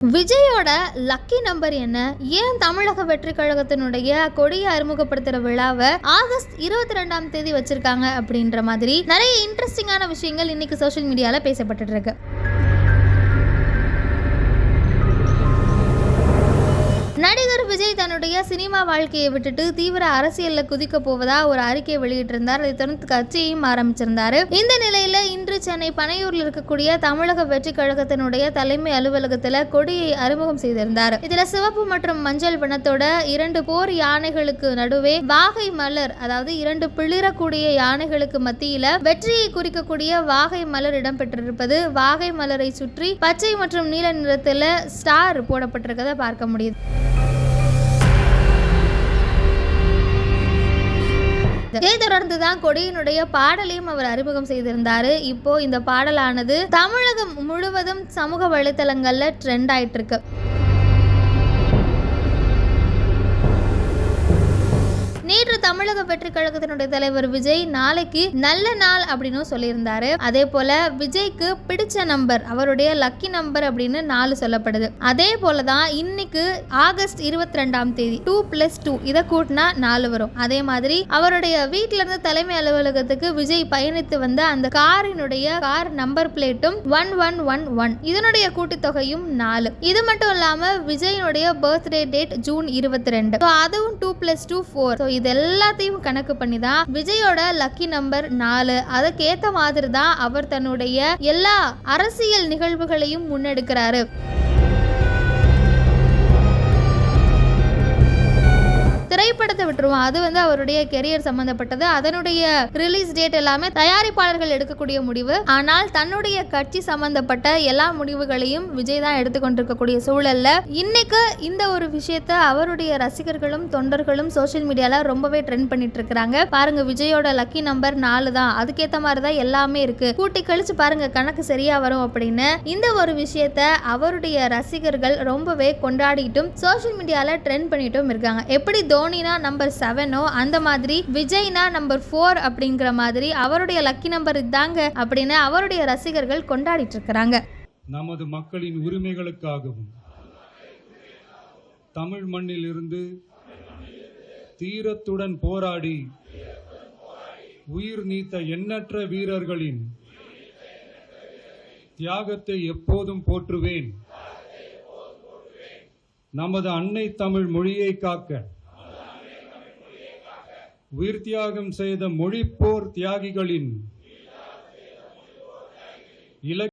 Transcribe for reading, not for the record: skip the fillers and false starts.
விஜயோட lucky number என்ன? ஏன் தமிழக வெற்றி கழகத்தினுடைய கொடியை அறிமுகப்படுத்துற விழாவை ஆகஸ்ட் 22ஆம் தேதி வச்சிருக்காங்க அப்படின்ற மாதிரி நிறைய இன்ட்ரெஸ்டிங்கான விஷயங்கள் இன்னைக்கு சோஷியல் மீடியால பேசப்பட்டு இருக்கு. நடிகர் விஜய் தன்னுடைய சினிமா வாழ்க்கையை விட்டுட்டு தீவிர அரசியல்ல குதிக்க போவதா ஒரு அறிக்கையை வெளியிட்டிருந்தார். அதை தொடர்ந்து கட்சியையும் ஆரம்பிச்சிருந்தாரு. இந்த நிலையில இன்று சென்னை பனையூர்ல இருக்கக்கூடிய தமிழக வெற்றி கழகத்தினுடைய தலைமை அலுவலகத்துல கொடியை அறிமுகம் செய்திருந்தார். இதுல சிவப்பு மற்றும் மஞ்சள் வண்ணத்தோட 2 போர் யானைகளுக்கு நடுவே வாகை மலர், அதாவது 2 பிளிரக்கூடிய யானைகளுக்கு மத்தியில வெற்றியை குறிக்கக்கூடிய வாகை மலர் இடம்பெற்றிருப்பது. வாகை மலரை சுற்றி பச்சை மற்றும் நீல நிறத்துல ஸ்டார் போடப்பட்டிருக்கதை பார்க்க முடியுது. இதை தொடர்ந்துதான் கொடியினுடைய பாடலையும் அவர் அறிமுகம் செய்திருந்தாரு. இப்போ இந்த பாடலானது தமிழகம் முழுவதும் சமூக வலைத்தளங்கள்ல ட்ரெண்ட் ஆயிட்டு இருக்கு. நேற்று தமிழக வெற்றி கழகத்தினுடைய தலைவர் விஜய் நாளைக்கு நல்ல நாள் அப்படின்னு சொல்லியிருந்தாரு. அதே போல விஜய்க்கு பிடிச்ச நம்பர், அவருடைய லக்கி நம்பர் அப்படின்னு 4 சொல்லப்படுது. அதே போலதான் இன்னைக்கு ஆகஸ்ட் 22ஆம் தேதி 2+2 இதை கூட்டினா 4 வரும். அதே மாதிரி அவருடைய வீட்டில இருந்து தலைமை அலுவலகத்துக்கு விஜய் பயணித்து வந்த அந்த கார் நம்பர் பிளேட்டும் 1111, இதனுடைய கூட்டுத்தொகையும் 4. இது மட்டும் இல்லாம விஜயனுடைய பர்த்டே டேட் ஜூன் 22, அதுவும் 2+2 4. இது எல்லாத்தையும் கணக்கு பண்ணி தான் விஜயோட லக்கி நம்பர் 4. அதுக்கேத்த மாதிரி தான் அவர் தன்னுடைய எல்லா அரசியல் நிகழ்வுகளையும் முன்னெடுக்கிறாரு. திரைப்படத்தை விட்டுருவோம், அது அவருடைய கெரியர் சம்பந்தப்பட்டது. அதனுடைய ரிலீஸ் டேட் எல்லாமே தயாரிப்பாளர்கள் எடுக்கக்கூடிய முடிவு. ஆனால் தன்னுடைய கட்சி சம்பந்தப்பட்ட எல்லா முடிவுகளையும் விஜய் தான் எடுத்துக்கொண்டிருக்கக்கூடிய சூழல்ல இன்னைக்கு இந்த ஒரு விஷயத்த அவருடைய ரசிகர்களும் தொண்டர்களும் சோசியல் மீடியால ரொம்பவே ட்ரெண்ட் பண்ணிட்டு இருக்காங்க. பாருங்க, விஜயோட லக்கி நம்பர் 4 தான், அதுக்கேற்ற மாதிரி தான் எல்லாமே இருக்கு, கூட்டி கழிச்சு பாருங்க கணக்கு சரியா வரும் அப்படின்னு இந்த ஒரு விஷயத்த அவருடைய ரசிகர்கள் ரொம்பவே கொண்டாடிட்டும் சோசியல் மீடியால ட்ரெண்ட் பண்ணிட்டும் இருக்காங்க. எப்படி தோனினா நம்பர் 7 அந்த மாதிரி விஜய்னா நம்பர் 4 அப்படிங்கிற மாதிரி அவருடைய லக்கி நம்பர் இதாங்க அப்படின்னு அவருடைய ரசிகர்கள் கொண்டாடிட்டு இருக்காங்க. நமது மக்களின் உரிமைகளுக்காகவும் தமிழ் மண்ணில் இருந்து தீரத்துடன் போராடி உயிர் நீத்த எண்ணற்ற வீரர்களின் தியாகத்தை எப்போதும் போற்றுவேன். நமது அன்னை தமிழ் மொழியை காக்க உயிர் தியாகம் செய்த மொழிப்போர் தியாகிகளின் இலக்கிய